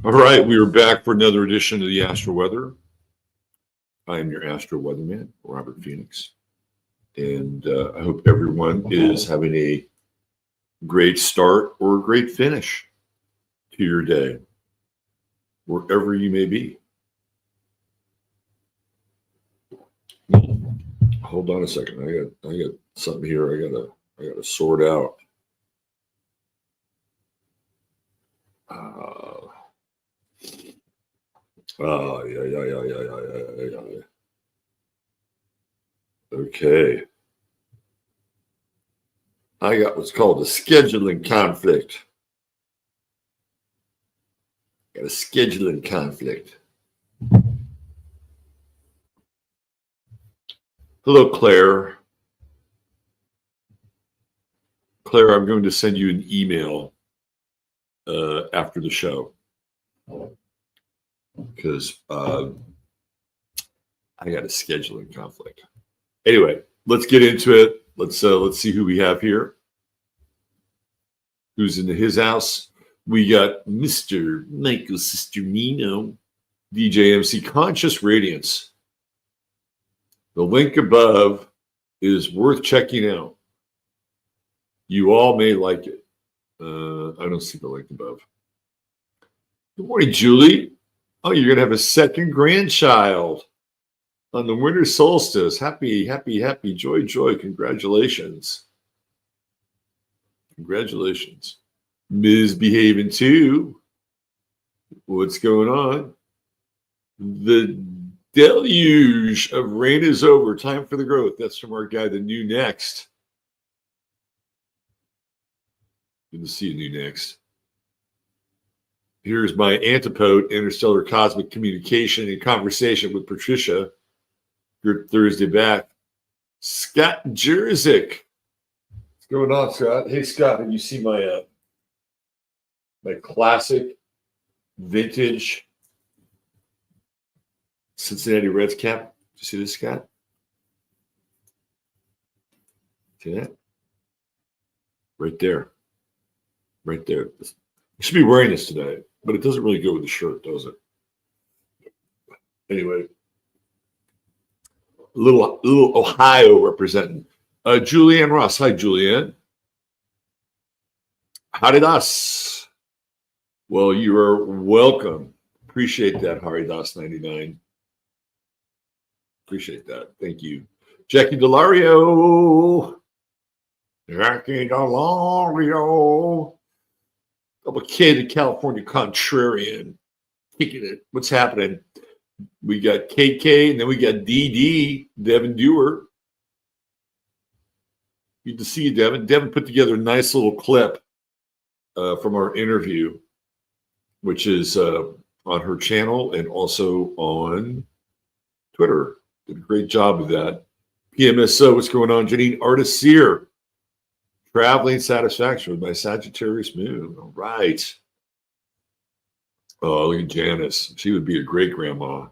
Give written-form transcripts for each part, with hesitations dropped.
All right, we are back for another edition of the Astro Weather. I am your Astro Weatherman, Robert Phoenix, and I hope everyone is having a great start or a great finish to your day, wherever you may be. Hold on a second. I got something here. I gotta sort out. Yeah. Okay. I got what's called a scheduling conflict. Got a scheduling conflict. Hello, Claire. Claire, I'm going to send you an email after the show because I got a scheduling conflict. Anyway, let's get into it. Let's see who we have here. Who's in his house? We got Mr. Michael Sisternino, DJ MC Conscious Radiance. The link above is worth checking out. You all may like it. I don't see the link above. Good morning, Julie. Oh, you're going to have a second grandchild on the winter solstice. Happy, joy. Congratulations. Congratulations. Ms. Behaving too. What's going on? The deluge of rain is over. Time for the growth. That's from our guy, the New Next. Good to see you, New Next. Here's my antipode, interstellar cosmic communication and conversation with Patricia. Good Thursday back. Scott Jerzik. What's going on, Scott? Hey, Scott, have you seen my my classic vintage Cincinnati Reds cap? Did you see this, Scott? See that? Right there. Right there. I should be wearing this today, but it doesn't really go with the shirt, does it? Anyway, a little Ohio representing. Julianne Ross. Hi, Julianne. Haridas. Well, you are welcome. Appreciate that, Haridas99. Appreciate that. Thank you. Jackie Delario. Jackie Delario. Double K, the California Contrarian. Kicking it. What's happening? We got KK, and then we got DD, Devin Dewar. Good to see you, Devin. Devin put together a nice little clip from our interview, which is on her channel and also on Twitter. Did a great job with that. PMSO, what's going on? Janine Artis Sear. Traveling satisfaction with my Sagittarius moon. All right. Oh, look at Janice. She would be a great grandma.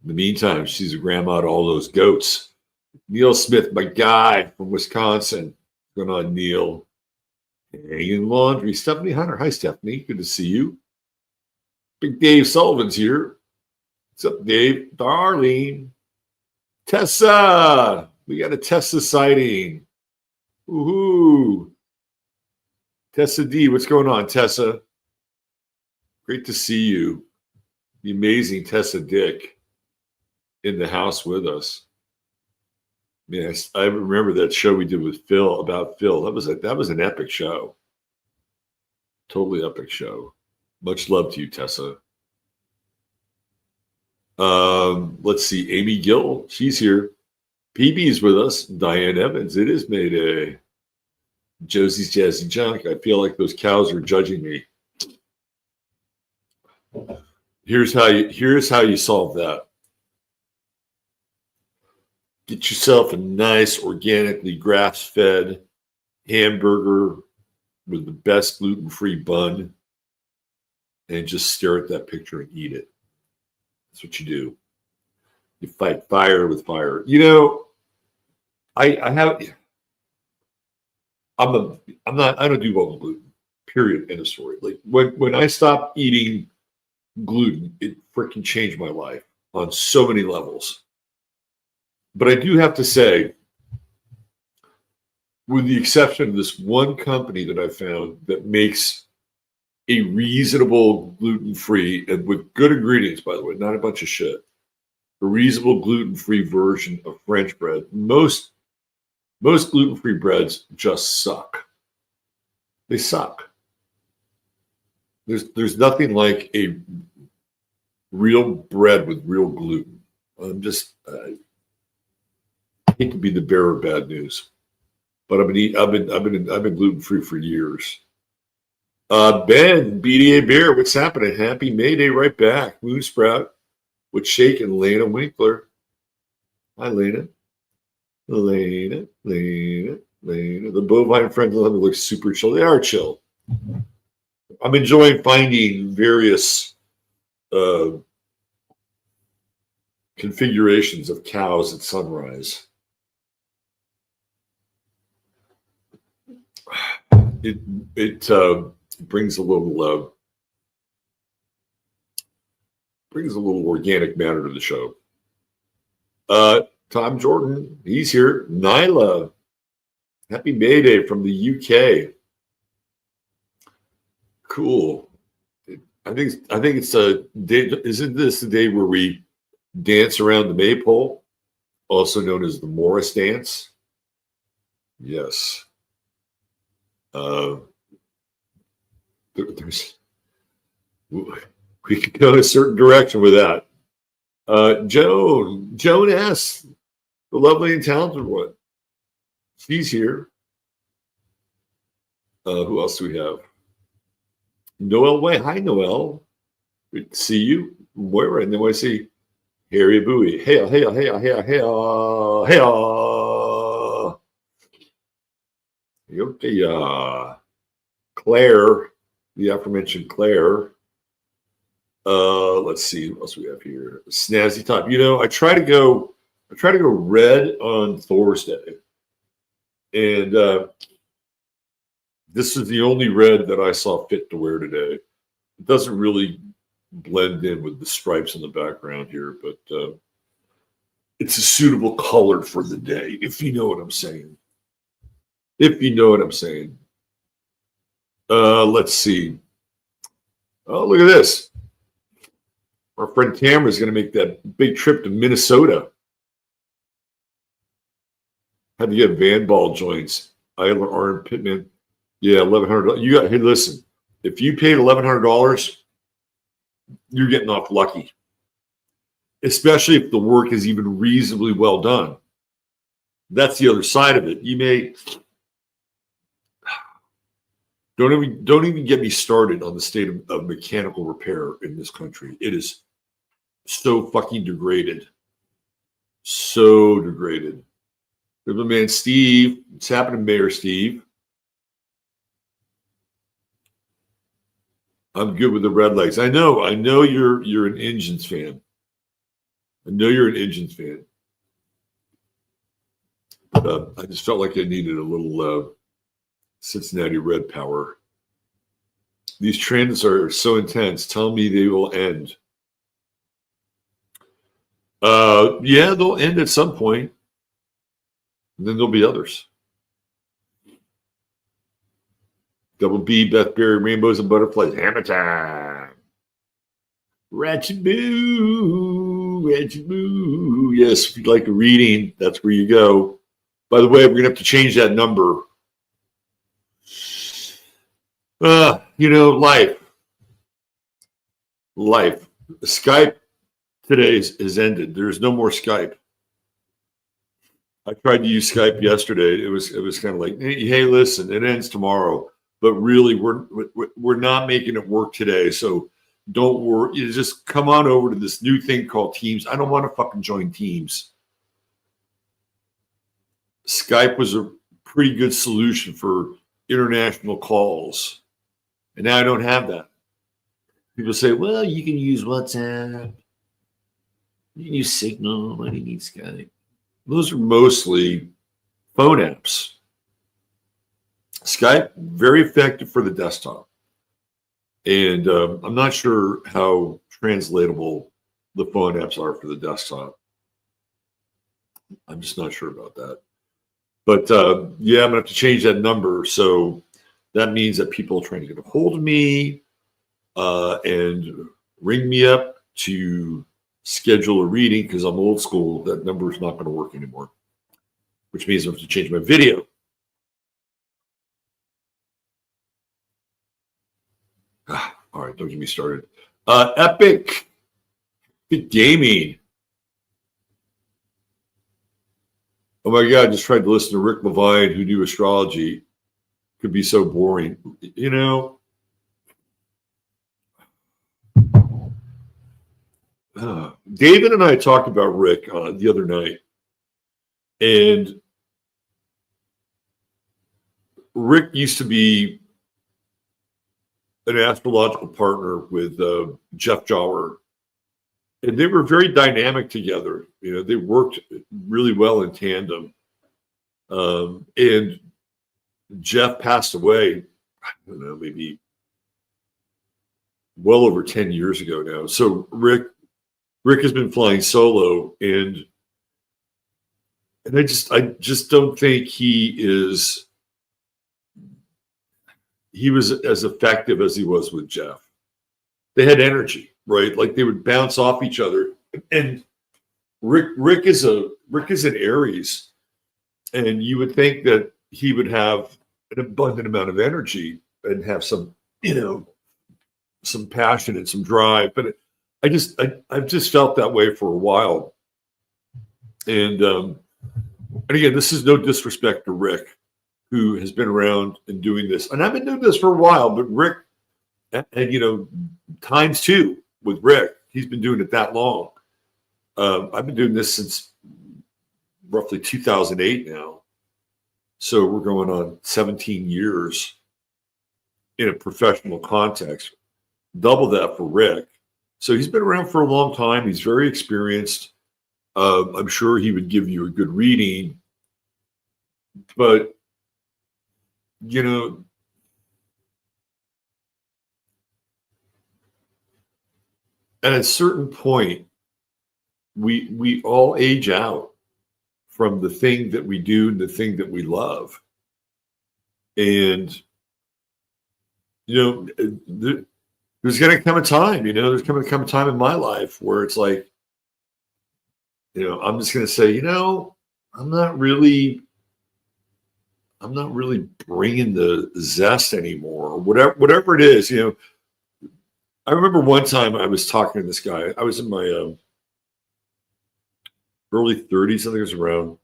In the meantime, she's a grandma to all those goats. Neil Smith, my guy from Wisconsin. What's going on, Neil? Hanging laundry. Stephanie Hunter. Hi, Stephanie. Good to see you. Big Dave Sullivan's here. What's up, Dave? Darling. Tessa. We got a Tessa sighting. Woohoo. Tessa D. What's going on, Tessa? Great to see you. The amazing Tessa Dick in the house with us. Yes, I remember that show we did with Phil about Phil. That was an epic show. Totally epic show. Much love to you, Tessa. Let's see. Amy Gill, she's here. PB's with us. Diane Evans. It is Mayday. Josie's Jazzy Junk. I feel like those cows are judging me. Here's how you solve that. Get yourself a nice, organically grass-fed hamburger with the best gluten-free bun and just stare at that picture and eat it. That's what you do. You fight fire with fire. You know, I don't do well with gluten, Period. End of story. Like when I stopped eating gluten, it freaking changed my life on so many levels. But I do have to say, with the exception of this one company that I found that makes a reasonable gluten-free and with good ingredients, by the way, not a bunch of shit, a reasonable gluten-free version of French bread. Most gluten-free breads just suck. They suck. There's nothing like a real bread with real gluten. I hate to be the bearer of bad news, but I've been gluten-free for years. Ben, BDA Bear, what's happening? Happy May Day right back. Moon Sprout, what's shaking? Lena Winkler. Hi, Lena. Lena. The bovine friends of them look super chill. They are chill. I'm enjoying finding various configurations of cows at sunrise. It brings a little organic matter to the show. Tom Jordan, he's here. Nyla, happy May Day from the UK. Cool. I think it's a day. Isn't this the day where we dance around the maypole, also known as the Morris dance? Yes. We could go in a certain direction with that. Joan S., the lovely and talented one. She's here. Who else do we have? Noel Way. Hi, Noel. Good to see you. Moira. And then I see Harry Bowie. Hey. Okay. Claire, the aforementioned Claire. Let's see what else we have here. Snazzy Top. I try to go red on Thursday, and this is the only red that I saw fit to wear today. It doesn't really blend in with the stripes in the background here, but it's a suitable color for the day, if you know what I'm saying. Let's see. Oh, look at this. Our friend Tamara is going to make that big trip to Minnesota. Had to get van ball joints. Arn Pittman. Yeah, $1,100. Hey, listen. If you paid $1,100, you're getting off lucky. Especially if the work is even reasonably well done. That's the other side of it. You may don't even get me started on the state of mechanical repair in this country. It is so fucking degraded. So degraded. There's my man Steve. What's happening, Mayor Steve? I'm good with the red legs. I know you're an Engines fan. But I just felt like I needed a little Cincinnati red power. These trends are so intense. Tell me they will end. Yeah, they'll end at some point. And then there'll be others. Double B, Beth Berry, Rainbows and Butterflies. Hammer time. Ratchet Boo. Yes, if you'd like a reading, that's where you go. By the way, we're going to have to change that number. Life. Skype today is ended. There's no more Skype. I tried to use Skype yesterday. It was kind of like, hey, listen, it ends tomorrow, but really we're not making it work today. So don't worry. You just come on over to this new thing called Teams. I don't want to fucking join Teams. Skype was a pretty good solution for international calls, and now I don't have that. People say, well, you can use WhatsApp, you can use Signal. Why do you need Skype? Those are mostly phone apps. Skype, very effective for the desktop. And I'm not sure how translatable the phone apps are for the desktop. I'm just not sure about that. But yeah, I'm going to have to change that number. So that means that people are trying to get a hold of me and ring me up to schedule a reading because I'm old school. That number is not going to work anymore, which means I have to change my video. All right, don't get me started. Epic Gaming. Oh my God, I just tried to listen to Rick Levine, who knew astrology. Could be so boring. You know, David and I talked about Rick the other night. And Rick used to be an astrological partner with Jeff Jauer. And they were very dynamic together. You know, they worked really well in tandem. And Jeff passed away, I don't know, maybe well over 10 years ago now. So Rick has been flying solo, and I just don't think he was as effective as he was with Jeff. They had energy, right? Like they would bounce off each other. And Rick is an Aries, and you would think that he would have an abundant amount of energy and have some, some passion and some drive. But I've just felt that way for a while. And again, this is no disrespect to Rick, who has been around and doing this. And I've been doing this for a while, but Rick, and times two with Rick, he's been doing it that long. I've been doing this since roughly 2008 now. So we're going on 17 years in a professional context, double that for Rick. So he's been around for a long time. He's very experienced. I'm sure he would give you a good reading, but at a certain point, we all age out from the thing that we do and the thing that we love. And there's going to come a time, there's going to come a time in my life where it's like, I'm just going to say, I'm not really bringing the zest anymore, or whatever it is. I remember one time I was talking to this guy. I was in my early 30s. I think it was around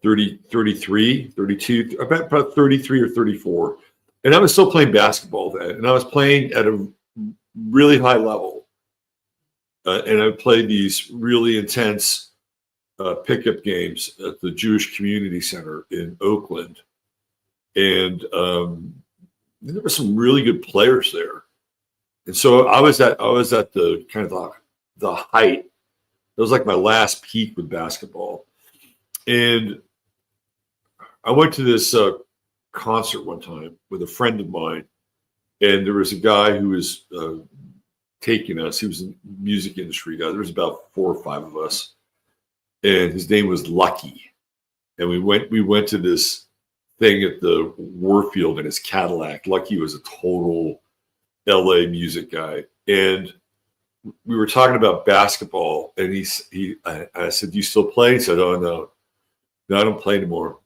30, 33, 32, about 33 or 34. And I was still playing basketball then. And I was playing at a really high level. And I played these really intense pickup games at the Jewish Community Center in Oakland. And there were some really good players there. And so I was at the kind of the height. It was like my last peak with basketball. And I went to this concert one time with a friend of mine, and there was a guy who was taking us. He was a music industry guy. There was about 4 or 5 of us, and his name was Lucky. And we went to this thing at the Warfield in his Cadillac. Lucky was a total LA music guy, and we were talking about basketball. And I said, "Do you still play?" He said, "Oh no, I don't play anymore."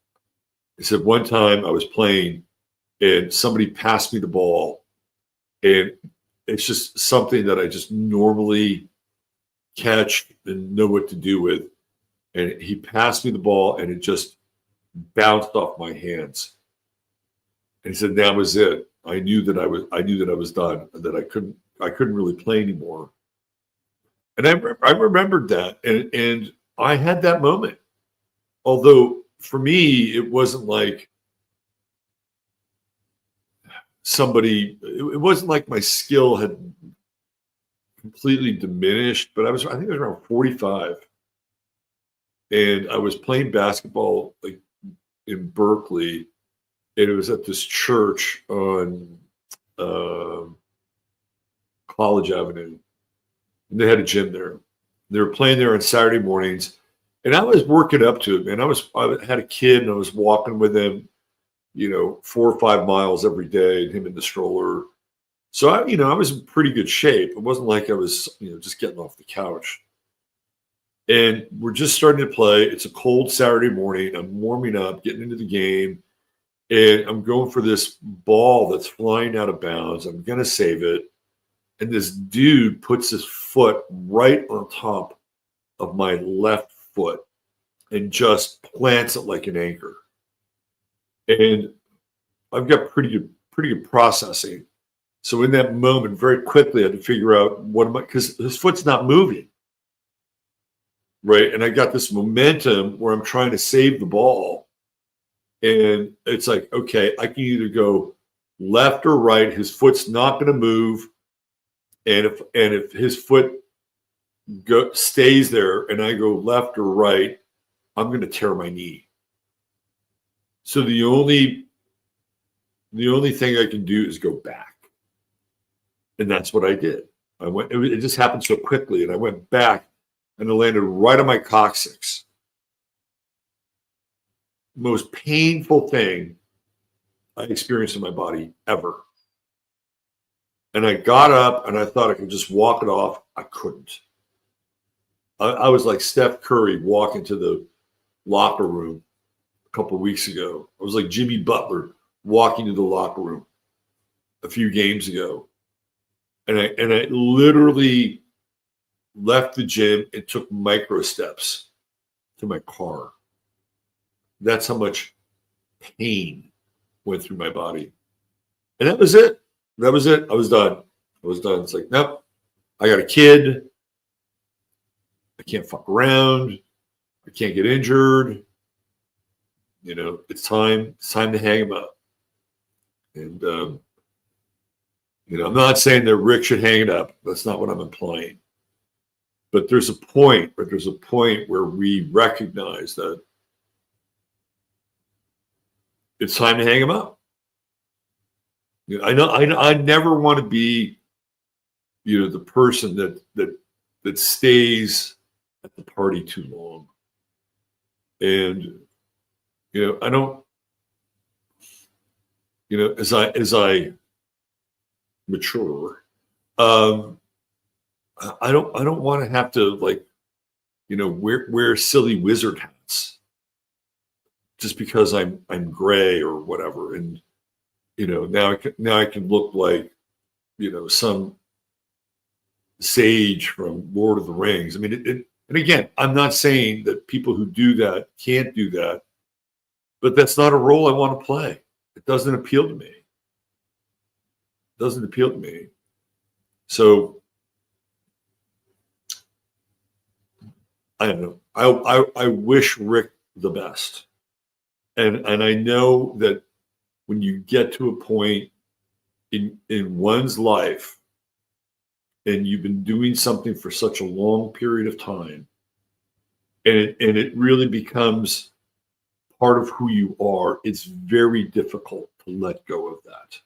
He said, "One time I was playing, and somebody passed me the ball, and it's just something that I just normally catch and know what to do with. And he passed me the ball, and it just bounced off my hands." And he said, "That was it. I knew that I was done, and that I couldn't really play anymore." And I remembered that, and I had that moment. Although for me, it wasn't like it wasn't like my skill had completely diminished, but I think it was around 45, and I was playing basketball like in Berkeley, and it was at this church on uh, College Avenue. And they had a gym there. They were playing there on Saturday mornings, and I was working up to it, man. I had a kid, and I was walking with him, 4 or 5 miles every day, and him in the stroller. So I was in pretty good shape. It wasn't like I was, just getting off the couch. And we're just starting to play. It's a cold Saturday morning. I'm warming up, getting into the game, and I'm going for this ball that's flying out of bounds. I'm going to save it. And this dude puts his foot right on top of my left foot and just plants it like an anchor. And I've got pretty good processing. So in that moment, very quickly, I had to figure out because his foot's not moving. Right. And I got this momentum where I'm trying to save the ball. And it's like, okay, I can either go left or right. His foot's not going to move. And if his foot stays there and I go left or right, I'm going to tear my knee. So the only thing I can do is go back. And that's what I did. It just happened so quickly. And I went back and it landed right on my coccyx. Most painful thing I experienced in my body ever. And I got up and I thought I could just walk it off. I couldn't. I was like Steph Curry walking to the locker room a couple of weeks ago. I was like Jimmy Butler walking to the locker room a few games ago. And I literally left the gym and took micro steps to my car. That's how much pain went through my body. And that was it. I was done. It's like, nope, I got a kid. I can't fuck around. I can't get injured. It's time to hang him up. And, I'm not saying that Rick should hang it up. That's not what I'm implying. But there's a point where we recognize that it's time to hang him up. I never want to be, the person that stays at the party too long. And, I don't, as I mature, I don't want to have to wear silly wizard hats just because I'm gray or whatever. And, now I can look like, some sage from Lord of the Rings. I mean, and again, I'm not saying that people who do that can't do that, but that's not a role I want to play. It doesn't appeal to me. So I don't know. I wish Rick the best. And I know that when you get to a point in one's life and you've been doing something for such a long period of time, and it really becomes part of who you are, it's very difficult to let go of that.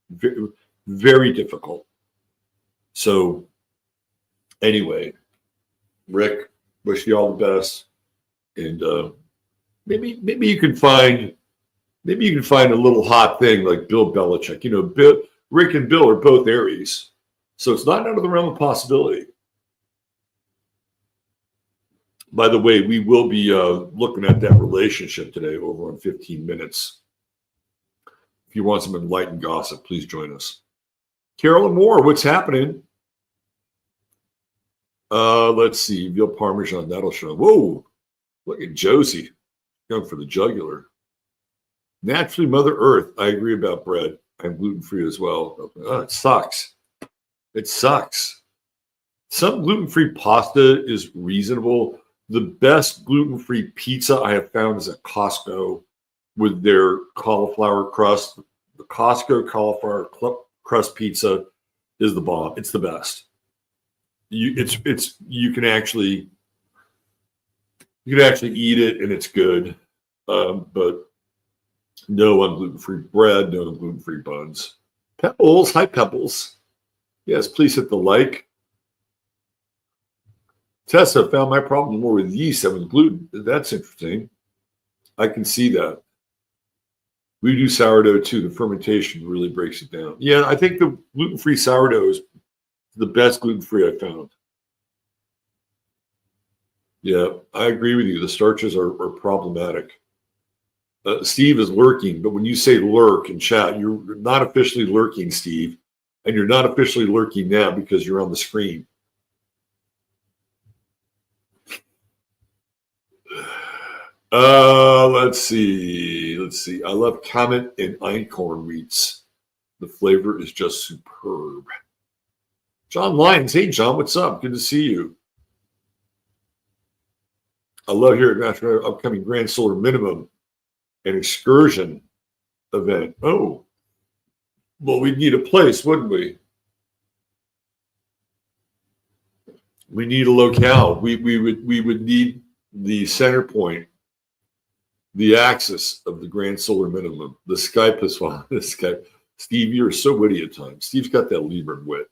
Very, very difficult. So anyway, Rick, wish you all the best. And maybe you can find a little hot thing like Bill Belichick. Rick and Bill are both Aries, so it's not out of the realm of possibility. By the way, we will be looking at that relationship today over on 15 Minutes. If you want some enlightened gossip, please join us. Carolyn Moore, what's happening? Let's see. Veal Parmesan, that'll show. Whoa, look at Josie going for the jugular. Naturally, Mother Earth. I agree about bread. I'm gluten-free as well. Oh, it sucks. Some gluten-free pasta is reasonable. The best gluten-free pizza I have found is at Costco with their cauliflower crust. The Costco cauliflower crust pizza is the bomb. It's the best. You can actually eat it and it's good. But No on gluten-free bread, no on gluten-free buns. Pebbles, hi Pebbles. Yes, please hit the like. Tessa found my problem more with yeast than with gluten. That's interesting. I can see that. We do sourdough too. The fermentation really breaks it down. Yeah, I think the gluten-free sourdough is the best gluten-free I've found. Yeah, I agree with you. The starches are problematic. Steve is lurking, but when you say lurk in chat, you're not officially lurking, Steve. And you're not officially lurking now because you're on the screen. Let's see. I love Comet and einkorn wheats. The flavor is just superb. John Lyons. Hey, John, what's up? Good to see you. I love hearing about your upcoming Grand Solar Minimum and excursion event. Oh, well, we'd need a place, wouldn't we? We need a locale. We would need the center point, the axis of the Grand Solar Minimum, the Skype as well. The Skype. Steve, you're so witty at times. Steve's got that Libran wit.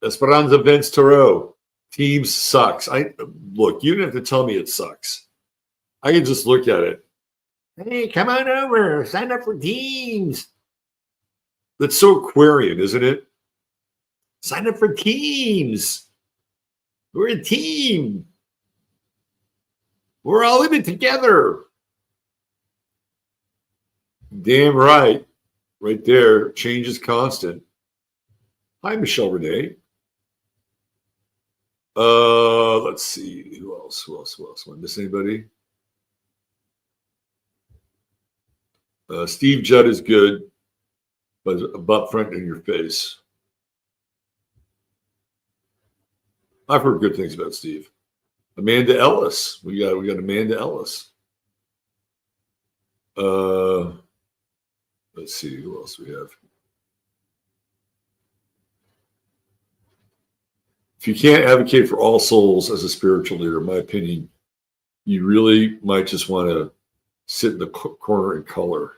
Esperanza Vince Tarot. Teams sucks. Look, you don't have to tell me it sucks. I can just look at it. Hey, come on over. Sign up for teams. That's so Aquarian, isn't it? Sign up for teams. We're a team. We're all in it together. Damn right. Right there. Change is constant. Hi, Michelle Renee. Let's see. Who else? Want to miss anybody? Steve Judd is good, but a butt front in your face. I've heard good things about Steve. Amanda Ellis. We got Amanda Ellis. Let's see who else we have. If you can't advocate for all souls as a spiritual leader, in my opinion, you really might just want to sit in the corner and color.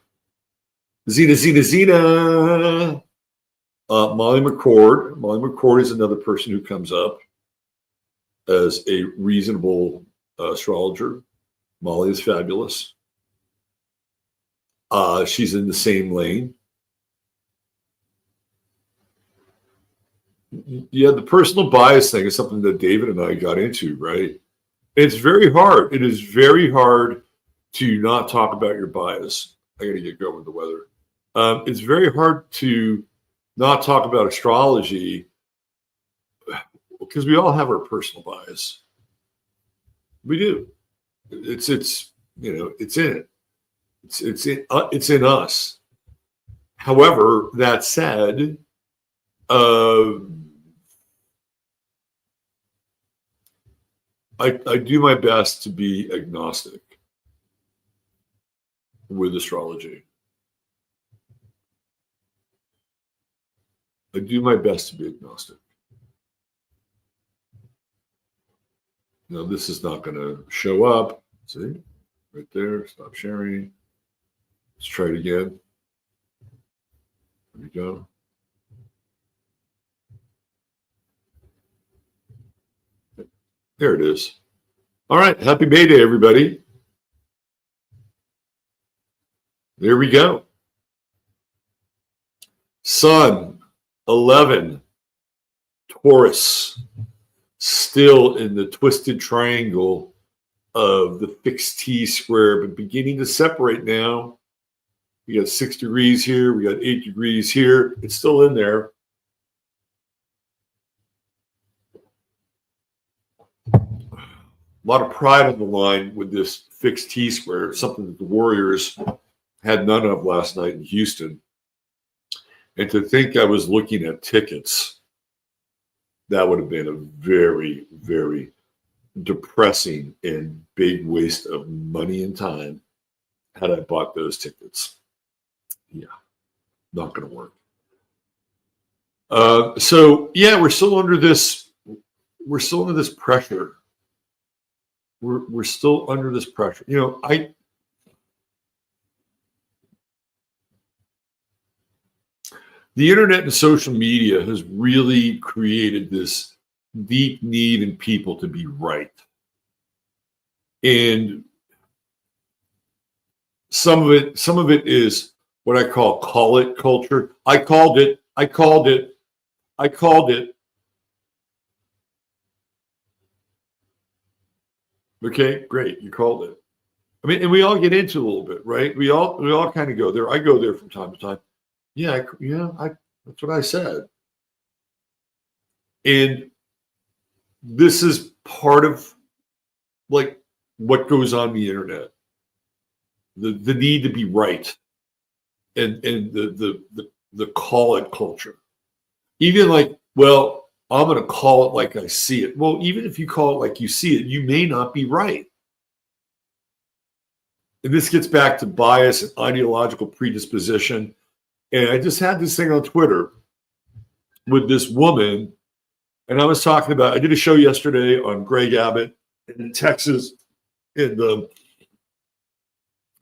Zena. Molly McCord. Molly McCord is another person who comes up as a reasonable astrologer. Molly is fabulous. She's in the same lane. Yeah, the personal bias thing is something that David and I got into, right? It's very hard. It is very hard to not talk about your bias. I got to get going with the weather. It's very hard to not talk about astrology because we all have our personal bias. We do. It's in it. It's in us. However, that said, I do my best to be agnostic with astrology. I do my best to be agnostic. Now, this is not going to show up. See? Right there. Stop sharing. Let's try it again. There we go. There it is. All right. Happy May Day, everybody. There we go. Sun, 11, Taurus, still in the twisted triangle of the fixed T-square, but beginning to separate now. We got 6 degrees here. We got 8 degrees here. It's still in there. A lot of pride on the line with this fixed T-square, something that the Warriors had none of last night in Houston. And to think I was looking at tickets, that would have been a very, very depressing and big waste of money and time had I bought those tickets. Yeah, not going to work. So yeah, we're still under this. We're still under this pressure. We're still under this pressure. You know, The internet and social media has really created this deep need in people to be right. And some of it is what I call it culture. I called it. Okay, great. You called it. I mean, and we all get into a little bit, right? We all kind of go there. I go there from time to time. Yeah, that's what I said. And this is part of like what goes on the internet. The need to be right. And the call it culture. Even like, well, I'm going to call it like I see it. Well, even if you call it like you see it, you may not be right. And this gets back to bias and ideological predisposition. And I just had this thing on Twitter with this woman, and I was talking about, I did a show yesterday on Greg Abbott in Texas, in the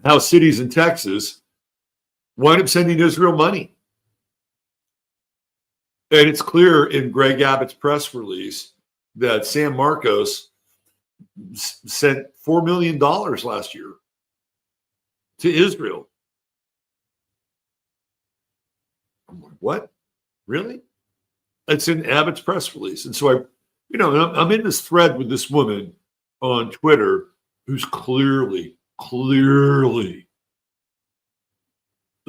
how cities in Texas wind up sending Israel money. And it's clear in Greg Abbott's press release that San Marcos sent $4 million last year to Israel. I'm like, what? Really? It's in Abbott's press release. And so I'm in this thread with this woman on Twitter who's clearly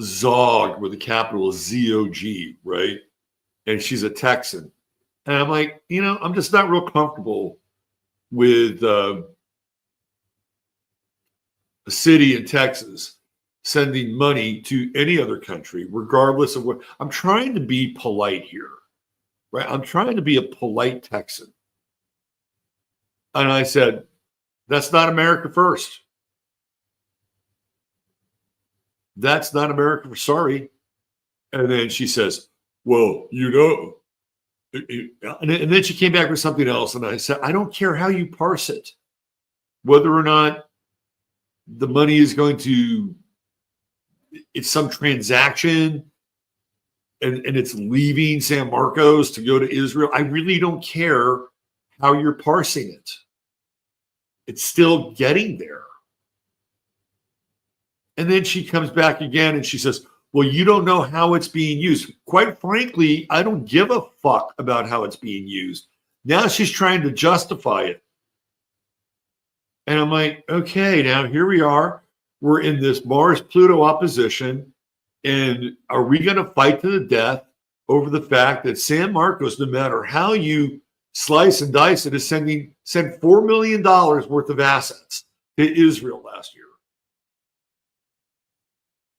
Zog with a capital Z-O-G, right? And she's a Texan. And I'm like, I'm just not real comfortable with a city in Texas sending money to any other country, regardless of what. I'm trying to be polite here, right? I'm trying to be a polite Texan. And I said, that's not America first. That's not America first. Sorry. And then she says, well, and then she came back with something else. And I said, I don't care how you parse it, whether or not the money is going to, it's some transaction and it's leaving San Marcos to go to Israel. I really don't care how you're parsing it. It's still getting there. And then she comes back again and she says, well, you don't know how it's being used. Quite frankly, I don't give a fuck about how it's being used. Now she's trying to justify it. And I'm like, okay, now here we are. We're in this Mars-Pluto opposition. And are we going to fight to the death over the fact that San Marcos, no matter how you slice and dice it, is sent $4 million worth of assets to Israel last year?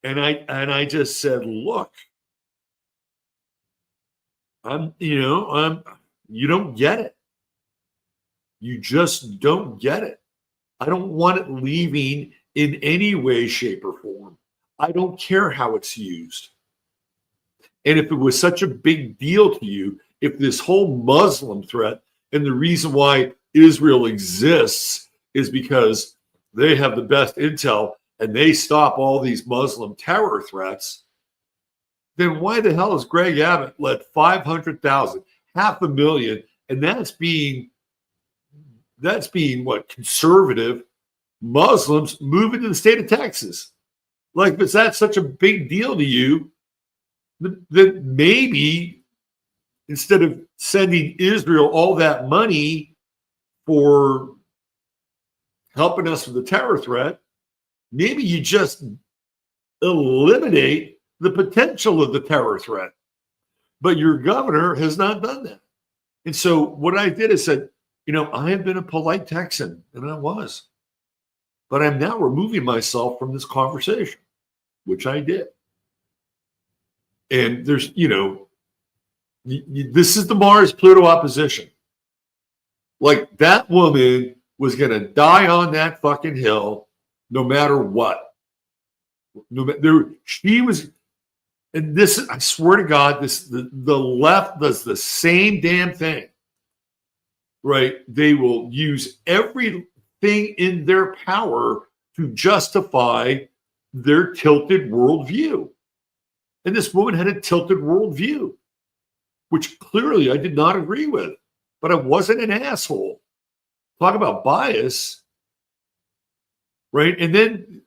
And I just said, look, you don't get it. You just don't get it. I don't want it leaving in any way, shape, or form. I don't care how it's used. And if it was such a big deal to you, if this whole Muslim threat and the reason why Israel exists is because they have the best intel and they stop all these Muslim terror threats, then why the hell has Greg Abbott let 500,000, 500,000, and that's being what, conservative Muslims move into the state of Texas? Like, if it's that such a big deal to you, then maybe instead of sending Israel all that money for helping us with the terror threat, maybe you just eliminate the potential of the terror threat. But your governor has not done that. And so what I did is said, I have been a polite Texan, and I was. But I'm now removing myself from this conversation, which I did. And there's, this is the Mars-Pluto opposition. Like, that woman was going to die on that fucking hill no matter what. She was, and this, I swear to God, the left does the same damn thing, right? They will use everything in their power to justify their tilted worldview. And this woman had a tilted worldview, which clearly I did not agree with, but I wasn't an asshole. Talk about bias, right? And then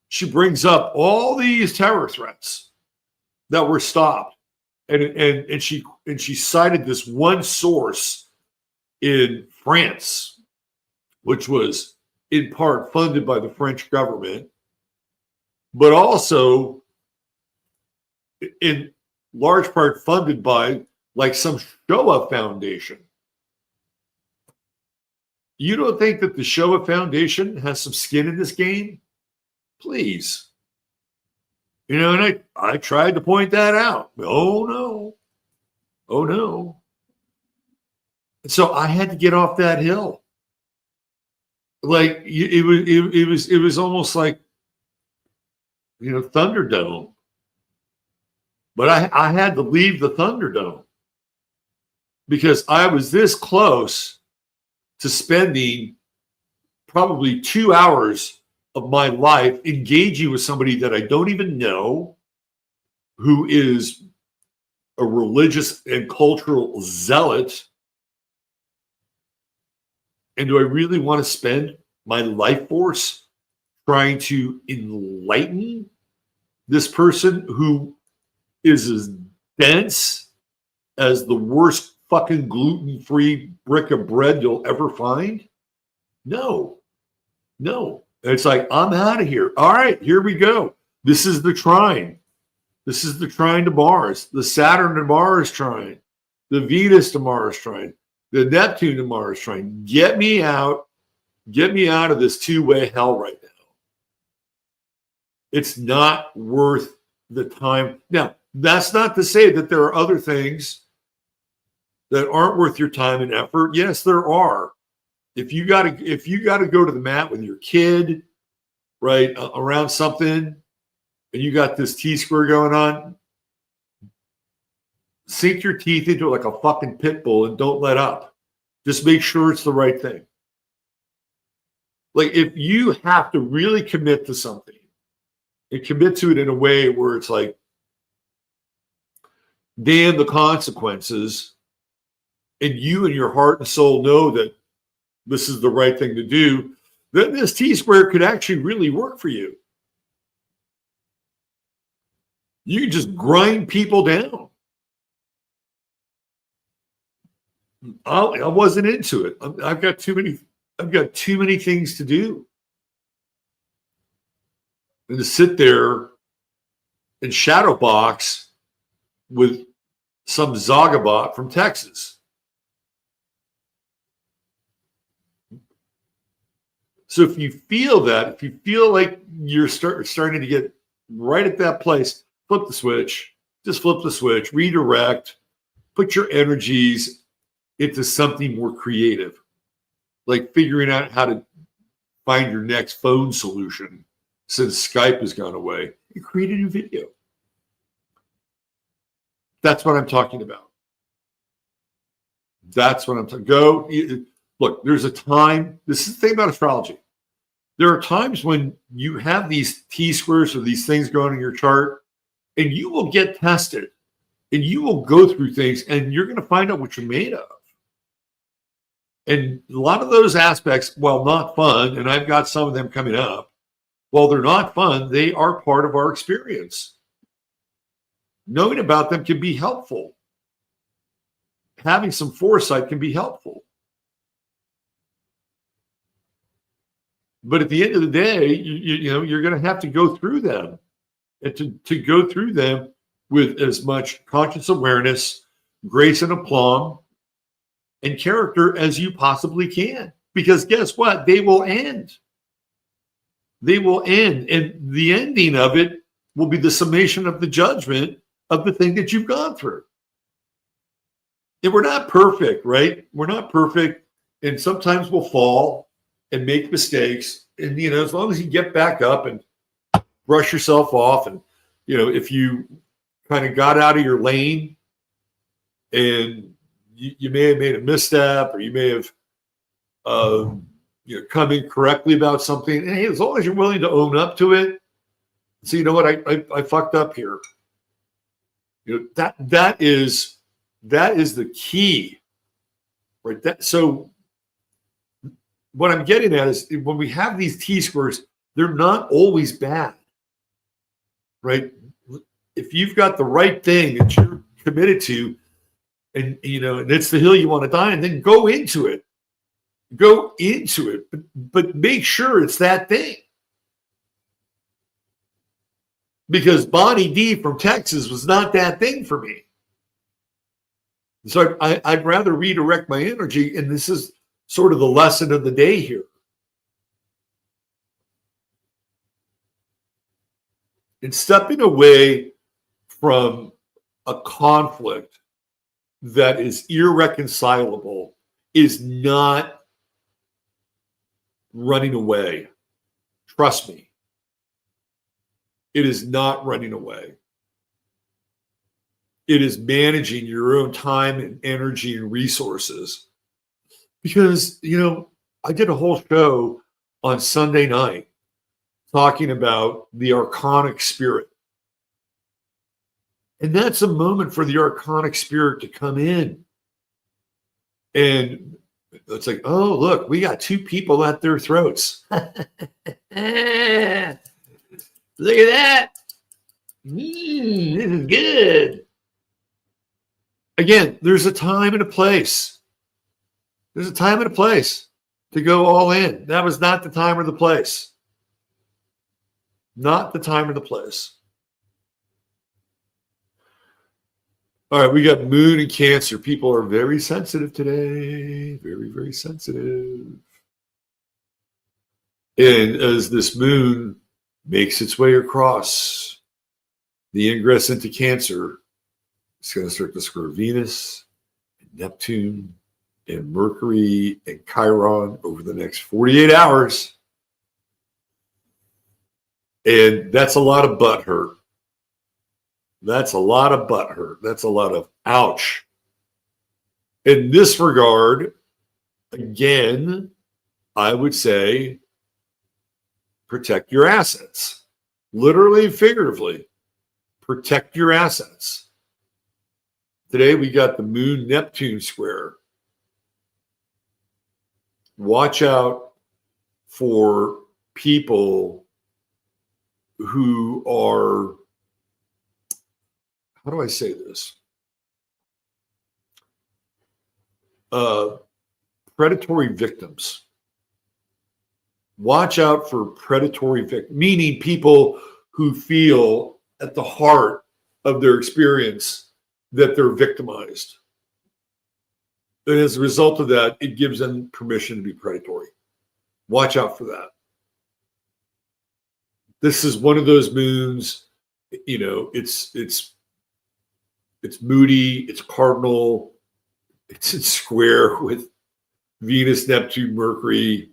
she brings up all these terror threats that were stopped. And she cited this one source in France, which was in part funded by the French government, but also in large part funded by like some Shoah Foundation. You don't think that the Shoah Foundation has some skin in this game? Please. You know, and I tried to point that out. Oh no. Oh no. And so I had to get off that hill. Like it was almost like, you know, Thunderdome. But I had to leave the Thunderdome because I was this close to spending probably 2 hours of my life engaging with somebody that I don't even know, who is a religious and cultural zealot. And do I really want to spend my life force trying to enlighten this person who is as dense as the worst fucking gluten-free brick of bread you'll ever find? No. It's like, I'm out of here. All right, here we go. This is the trine. This is the trine to Mars, the Saturn to Mars trine, the Venus to Mars trine, the Neptune to Mars trine. Get me out of this two-way hell right now. It's not worth the time. Now, that's not to say that there are other things that aren't worth your time and effort. Yes, there are. If you got to go to the mat with your kid, right, around something, and you got this T-square going on, sink your teeth into it like a fucking pit bull and don't let up. Just make sure it's the right thing. Like, if you have to really commit to something and commit to it in a way where it's like, damn the consequences, and you and your heart and soul know that this is the right thing to do, then this T-square could actually really work for you. You can just grind people down. I wasn't into it. I've got too many things to do. And to sit there and shadow box with some Zagabot from Texas. So if you feel that, if you feel like you're starting to get right at that place, flip the switch. Just flip the switch, redirect, put your energies into something more creative, like figuring out how to find your next phone solution since Skype has gone away. You create a new video. That's what I'm talking about. That's what I'm talking. Look, there's a time. This is the thing about astrology. There are times when you have these T-squares or these things going in your chart, and you will get tested, and you will go through things, and you're going to find out what you're made of. And a lot of those aspects, while not fun, and I've got some of them coming up, while they're not fun, they are part of our experience. Knowing about them can be helpful. Having some foresight can be helpful. But at the end of the day, you know, you're going to have to go through them, and to go through them with as much conscious awareness, grace and aplomb, and character as you possibly can. Because guess what? They will end. They will end. And the ending of it will be the summation of the judgment of the thing that you've gone through. And we're not perfect, right? We're not perfect. And sometimes we'll fall and make mistakes. And, you know, as long as you get back up and brush yourself off, and, you know, if you kind of got out of your lane and you may have made a misstep, or you may have you know, come in correctly about something, and hey, as long as you're willing to own up to it, So you know what? I fucked up here. You know, that is the key, right? So what I'm getting at is when we have these T-squares, they're not always bad, right? If you've got the right thing that you're committed to, and and it's the hill you want to die on, then go into it. Go into it, but make sure it's that thing. Because Bonnie D from Texas was not that thing for me. So I'd rather redirect my energy, and this is sort of the lesson of the day here. And stepping away from a conflict that is irreconcilable is not running away. Trust me. It is not running away. It is managing your own time and energy and resources. Because, I did a whole show on Sunday night talking about the archonic spirit. And that's a moment for the archonic spirit to come in. And it's like, oh, look, we got two people at their throats. Look at that. This is good. Again, there's a time and a place. There's a time and a place to go all in. That was not the time or the place. Not the time or the place. All right, we got Moon and Cancer. People are very sensitive today. Very, very sensitive. And as this Moon makes its way across the ingress into Cancer, it's going to start to square Venus, and Neptune, and Mercury, and Chiron over the next 48 hours. And that's a lot of butt hurt. That's a lot of butt hurt. That's a lot of ouch. In this regard, again, I would say protect your assets. Literally and figuratively, protect your assets. Today we got the Moon-Neptune square. Watch out for people who are, how do I say this? Predatory victims. Watch out for predatory victims, meaning people who feel at the heart of their experience that they're victimized. And as a result of that, it gives them permission to be predatory. Watch out for that. This is one of those moons, it's moody, it's cardinal, it's in square with Venus, Neptune, Mercury.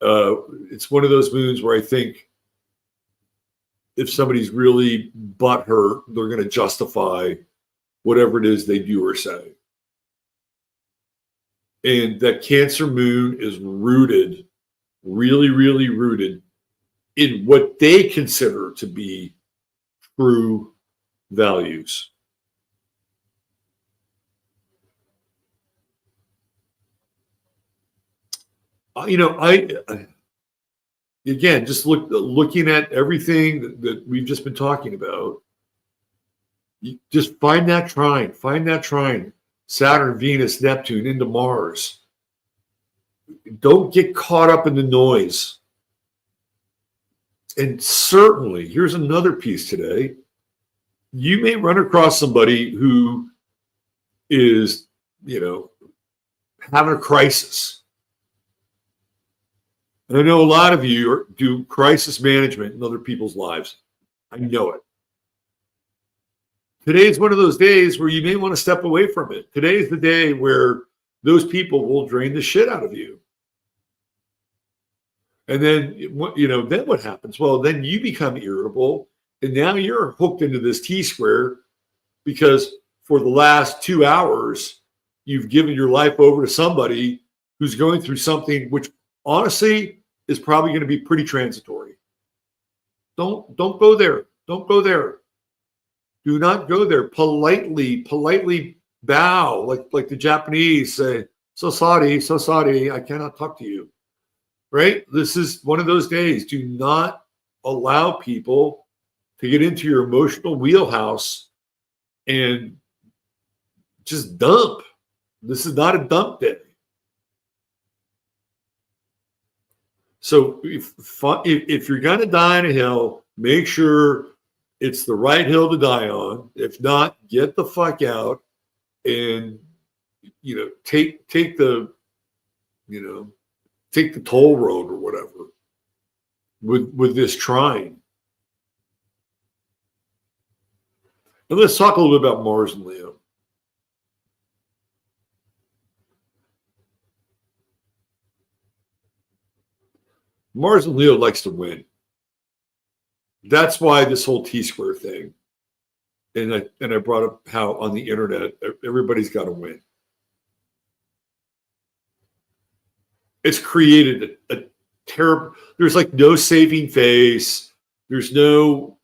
It's one of those moons where I think if somebody's really butthurt, they're going to justify whatever it is they do or say. And that Cancer moon is rooted, really, really rooted in what they consider to be true values. Again, just looking at everything that we've just been talking about, you just find that trine, Saturn, Venus, Neptune into Mars. Don't get caught up in the noise. And certainly, here's another piece today. You may run across somebody who is, having a crisis. And I know a lot of you do crisis management in other people's lives. I know it. Today is one of those days where you may want to step away from it. Today is the day where those people will drain the shit out of you. And then, then what happens? Well, then you become irritable, and now you're hooked into this T-square because for the last 2 hours, you've given your life over to somebody who's going through something which honestly is probably going to be pretty transitory. Don't go there. Don't go there. Do not go there. Politely bow, like the Japanese say, so sorry, I cannot talk to you. Right? This is one of those days. Do not allow people to get into your emotional wheelhouse and just dump. This is not a dump day. So if you're going to die on a hill, make sure it's the right hill to die on. If not, get the fuck out and, take the toll road or whatever with this trying. And let's talk a little bit about Mars and Leo. Mars and Leo likes to win. That's why this whole T-square thing. And I brought up how on the internet, everybody's got to win. It's created a terrible, there's like no saving face. There's no,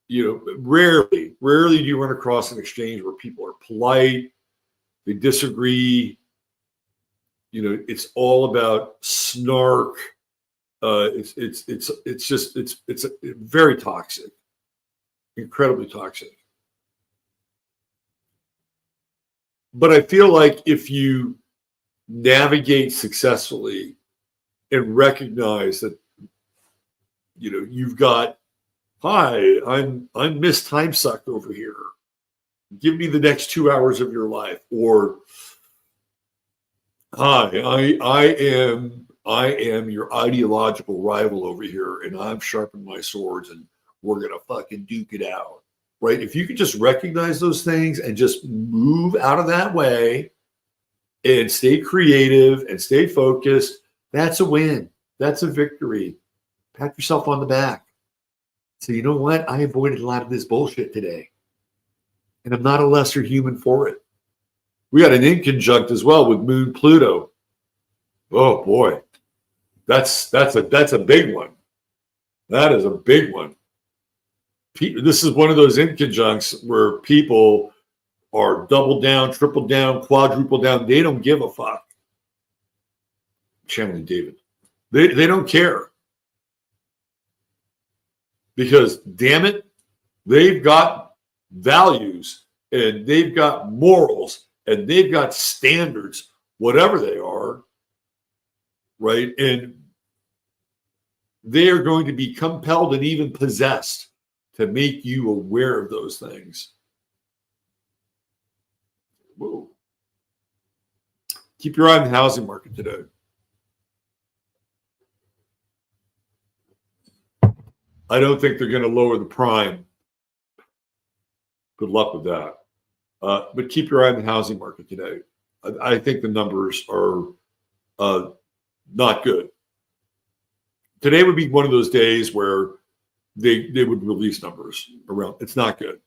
rarely do you run across an exchange where people are polite, they disagree. It's all about snark. It's very toxic, incredibly toxic. But I feel like if you navigate successfully and recognize that, you've got, hi, I'm Miss Time Suck over here. Give me the next 2 hours of your life. Or, hi, I am your ideological rival over here, and I've sharpened my swords, and we're going to fucking duke it out. Right? If you could just recognize those things and just move out of that way and stay creative and stay focused, that's a win. That's a victory. Pat yourself on the back. So you know what? I avoided a lot of this bullshit today. And I'm not a lesser human for it. We got an inconjunct as well with Moon Pluto. Oh boy. That's a big one. That is a big one. This is one of those inconjuncts where people are double down, triple down, quadruple down. They don't give a fuck. Channeling David. They don't care. Because, damn it, they've got values and they've got morals and they've got standards, whatever they are, right? And they are going to be compelled and even possessed to make you aware of those things. Whoa. Keep your eye on the housing market today. I don't think they're going to lower the prime. Good luck with that. But keep your eye on the housing market today. I think the numbers are not good. Today would be one of those days where they would release numbers around. It's not good.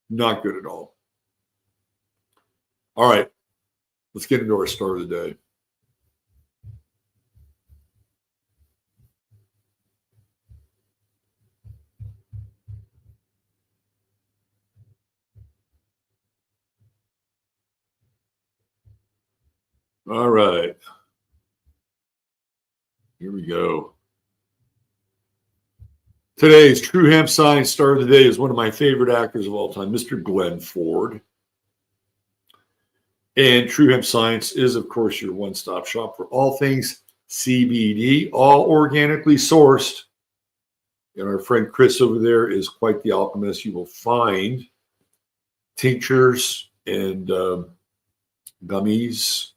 Not good at all. All right. Let's get into our star of the day. All right. Here we go. Today's True Hemp Science star of the day is one of my favorite actors of all time, Mr. Glenn Ford. And True Hemp Science is, of course, your one-stop shop for all things CBD, all organically sourced. And our friend Chris over there is quite the alchemist. You will find tinctures and gummies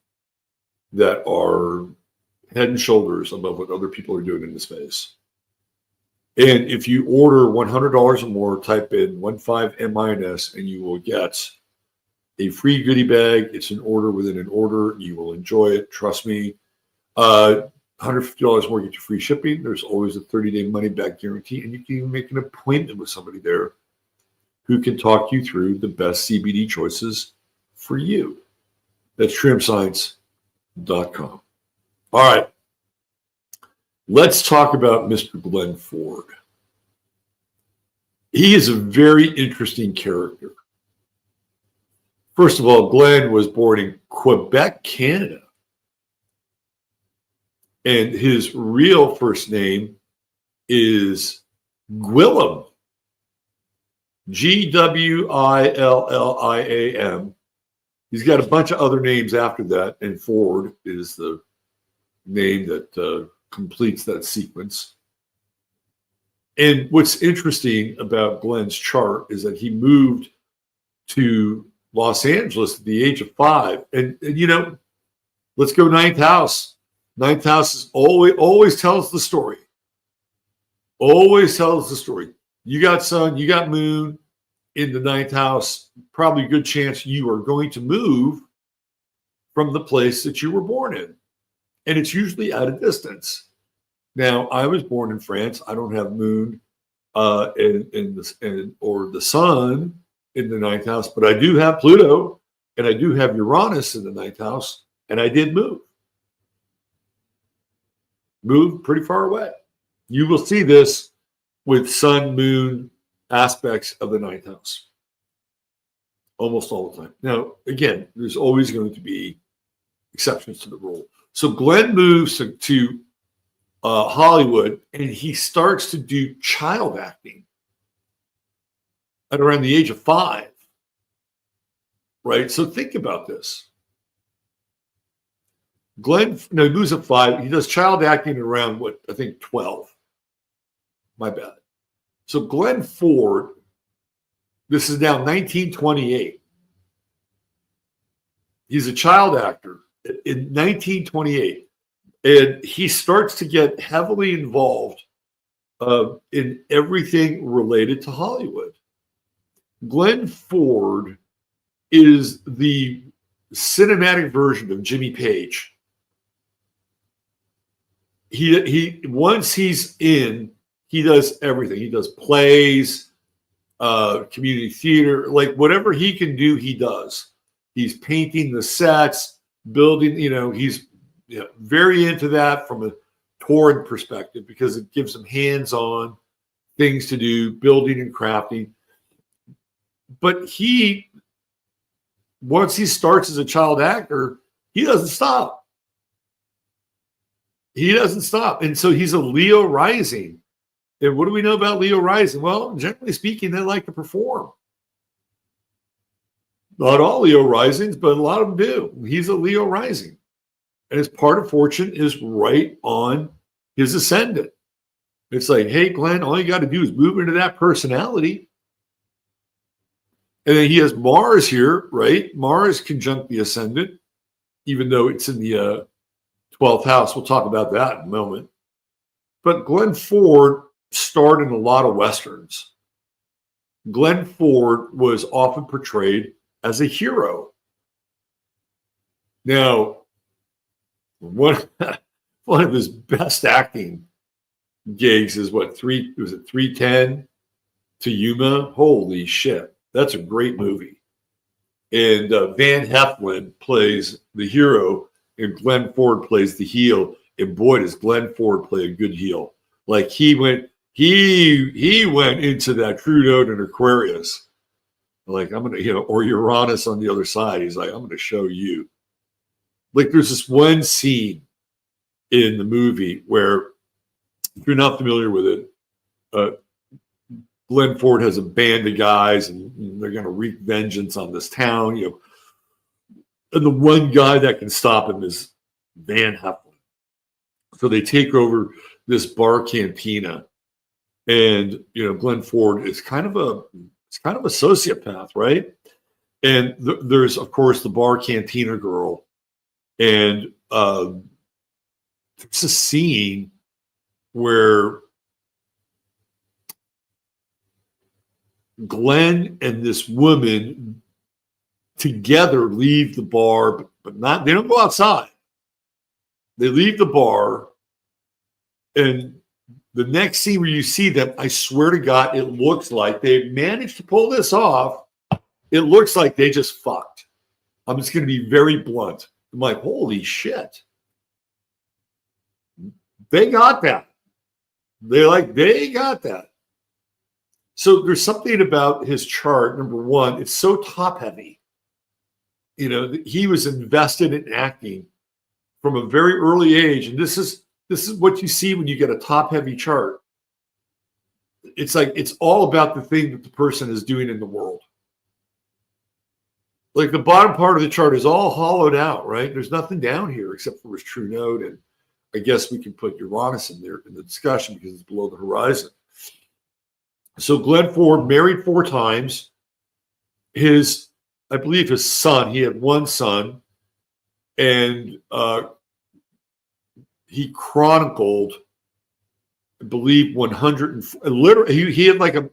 that are head and shoulders above what other people are doing in the space. And if you order $100 or more, type in 15MINS and you will get a free goodie bag. It's an order within an order. You will enjoy it. Trust me. $150 more, get you free shipping. There's always a 30-day money-back guarantee. And you can even make an appointment with somebody there who can talk you through the best CBD choices for you. That's truehempscience.com. All right. Let's talk about Mr. Glenn Ford. he is a very interesting character. First of all, Glenn was born in Quebec, Canada. And his real first name is Gwilliam. Gwilliam. He's got a bunch of other names after that, and Ford is the name that completes that sequence. And what's interesting about Glenn's chart is that he moved to Los Angeles at the age of 5. And you know, let's go ninth house. Ninth house is always tells the story. Always tells the story. You got sun, you got moon in the ninth house. Probably a good chance you are going to move from the place that you were born in. And it's usually at a distance. Now, I was born in France. I don't have moon or the sun in the ninth house, but I do have Pluto and I do have Uranus in the ninth house, and I did move. Moved pretty far away. You will see this with sun, moon aspects of the ninth house almost all the time. Now, again, there's always going to be exceptions to the rule. So Glenn moves to Hollywood, and he starts to do child acting at around the age of 5. Right? So think about this. Glenn, no, he moves at 5. He does child acting around, what, I think 12. My bad. So Glenn Ford, this is now 1928. He's a child actor in 1928. And he starts to get heavily involved in everything related to Hollywood. Glenn Ford is the cinematic version of Jimmy Page. He once he's in, he does everything. He does plays, community theater, like whatever he can do, he does. He's painting the sets, building, he's very into that from a touring perspective because it gives him hands-on things to do, building and crafting. But once he starts as a child actor, he doesn't stop. He doesn't stop. And so he's a Leo rising. And what do we know about Leo rising? Well, generally speaking, they like to perform. Not all Leo risings, but a lot of them do. He's a Leo rising. And his part of fortune is right on his ascendant. It's like, hey, Glenn, all you got to do is move into that personality. And then he has Mars here, right? Mars conjunct the ascendant, even though it's in the 12th house. We'll talk about that in a moment. But Glenn Ford starred in a lot of Westerns. Glenn Ford was often portrayed as a hero. Now, one of his best acting gigs is what, 310 to Yuma? Holy shit. That's a great movie. And Van Heflin plays the hero, and Glenn Ford plays the heel. And boy, does Glenn Ford play a good heel. Like he went into that True Note and Aquarius. Like, I'm going to, or Uranus on the other side. He's like, I'm going to show you. Like, there's this one scene in the movie where, if you're not familiar with it, Glenn Ford has a band of guys, and they're going to wreak vengeance on this town, And the one guy that can stop him is Van Heflin. So they take over this bar cantina, and Glenn Ford is kind of a sociopath, right? And there's of course the bar cantina girl, and there's a scene where Glenn and this woman together leave the bar, but they don't go outside. They leave the bar, and the next scene where you see them, I swear to God, it looks like they managed to pull this off. It looks like they just fucked. I'm just going to be very blunt. I'm like, holy shit. They got that. They got that. So there's something about his chart. Number one, it's so top heavy. He was invested in acting from a very early age, and this is what you see when you get a top heavy chart. It's like it's all about the thing that the person is doing in the world. Like the bottom part of the chart is all hollowed out, right? There's nothing down here except for his true node, and I guess we can put Uranus in there in the discussion because it's below the horizon. So Glenn Ford married 4 times. I believe his son, he had one son, and he chronicled, I believe, 100. Literally, he had like a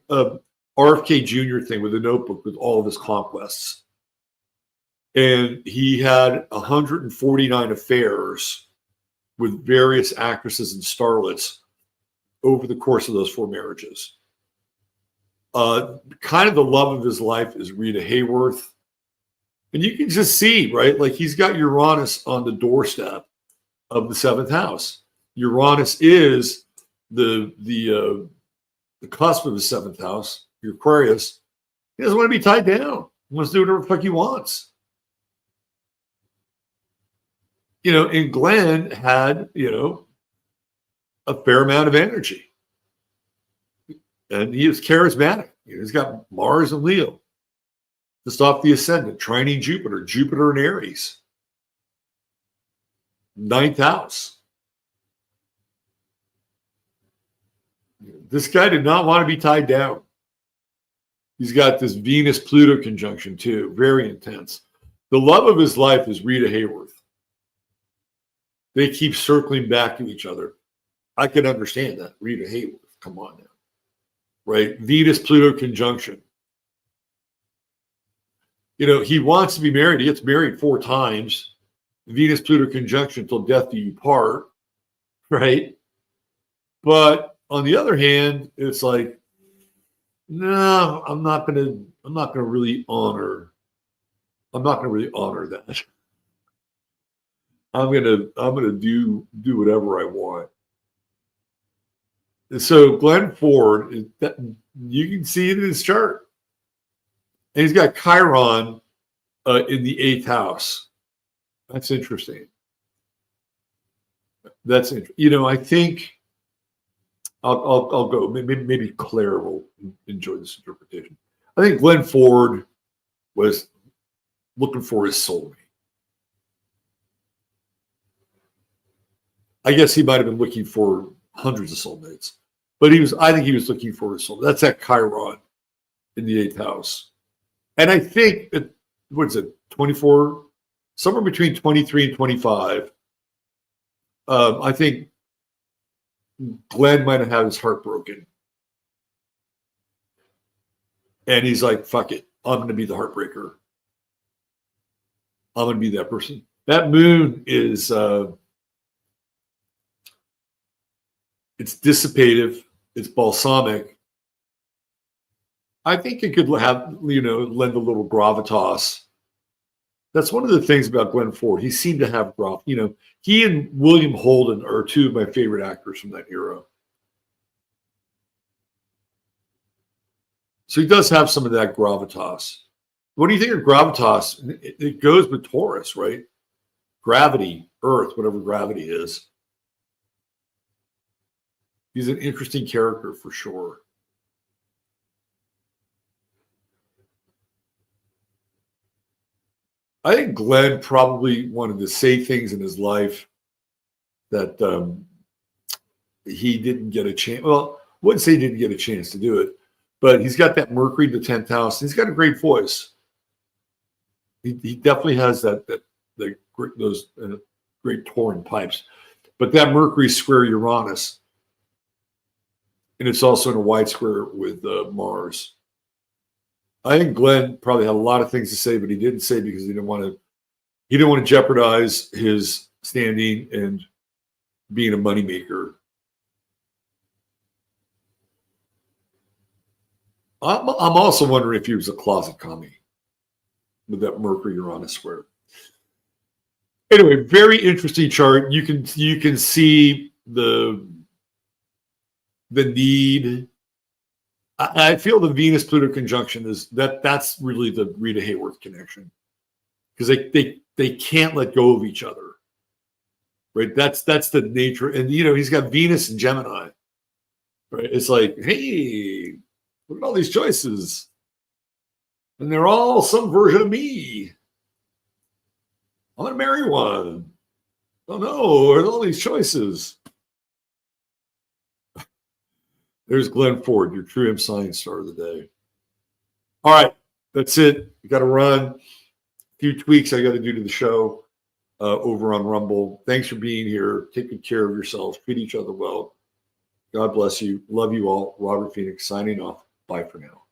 RFK Jr. thing with a notebook with all of his conquests. And he had 149 affairs with various actresses and starlets over the course of those 4 marriages. Kind of the love of his life is Rita Hayworth. And you can just see, right? Like he's got Uranus on the doorstep of the 7th house. Uranus is the cusp of the 7th house, your Aquarius. He doesn't want to be tied down. He wants to do whatever the fuck he wants. And Glenn had, a fair amount of energy. And he is charismatic. He's got Mars and Leo. Just off the ascendant, trining Jupiter in Aries. 9th house. This guy did not want to be tied down. He's got this Venus-Pluto conjunction too, very intense. The love of his life is Rita Hayworth. They keep circling back to each other. I can understand that. Rita Hayworth, come on now. Right? Venus-Pluto conjunction. He wants to be married. He gets married 4 times. Venus-Pluto conjunction till death do you part. Right? But on the other hand, it's like, no, I'm not gonna really honor that. I'm gonna do whatever I want. And so Glenn Ford, you can see it in his chart. And he's got Chiron in the 8th house. That's interesting. I think I'll go. Maybe Claire will enjoy this interpretation. I think Glenn Ford was looking for his soulmate. I guess he might have been looking for hundreds of soulmates, but I think he was looking for his soulmate. That's that Chiron in the 8th house. And I think, 24, somewhere between 23 and 25, I think Glenn might have had his heart broken. And he's like, fuck it. I'm going to be the heartbreaker. I'm going to be that person. That moon is, it's dissipative. It's balsamic. I think it could have, lend a little gravitas. That's one of the things about Glenn Ford. He seemed to have he and William Holden are 2 of my favorite actors from that era. So he does have some of that gravitas. What do you think of gravitas? It goes with Taurus, right? Gravity, Earth, whatever gravity is. He's an interesting character for sure. I think Glenn probably wanted to say things in his life that he didn't get a chance. Well, I wouldn't say he didn't get a chance to do it, but he's got that Mercury in the 10th house. He's got a great voice. He definitely has those great torn pipes. But that Mercury square Uranus, and it's also in a wide square with Mars. I think Glenn probably had a lot of things to say, but he didn't say because he didn't want to jeopardize his standing and being a moneymaker. I'm also wondering if he was a closet commie with that Mercury Uranus square. Anyway, very interesting chart. You can see the need I feel the Venus-Pluto conjunction is that's really the Rita Hayworth connection, because they can't let go of each other, right? That's the nature, and he's got Venus and Gemini, right? It's like, hey, look at all these choices, and they're all some version of me. I'm gonna marry one. Oh no, there's all these choices. There's Glenn Ford, your True Hemp Science star of the day. All right, that's it. We got to run. A few tweaks I got to do to the show over on Rumble. Thanks for being here. Take good care of yourselves. Treat each other well. God bless you. Love you all. Robert Phoenix signing off. Bye for now.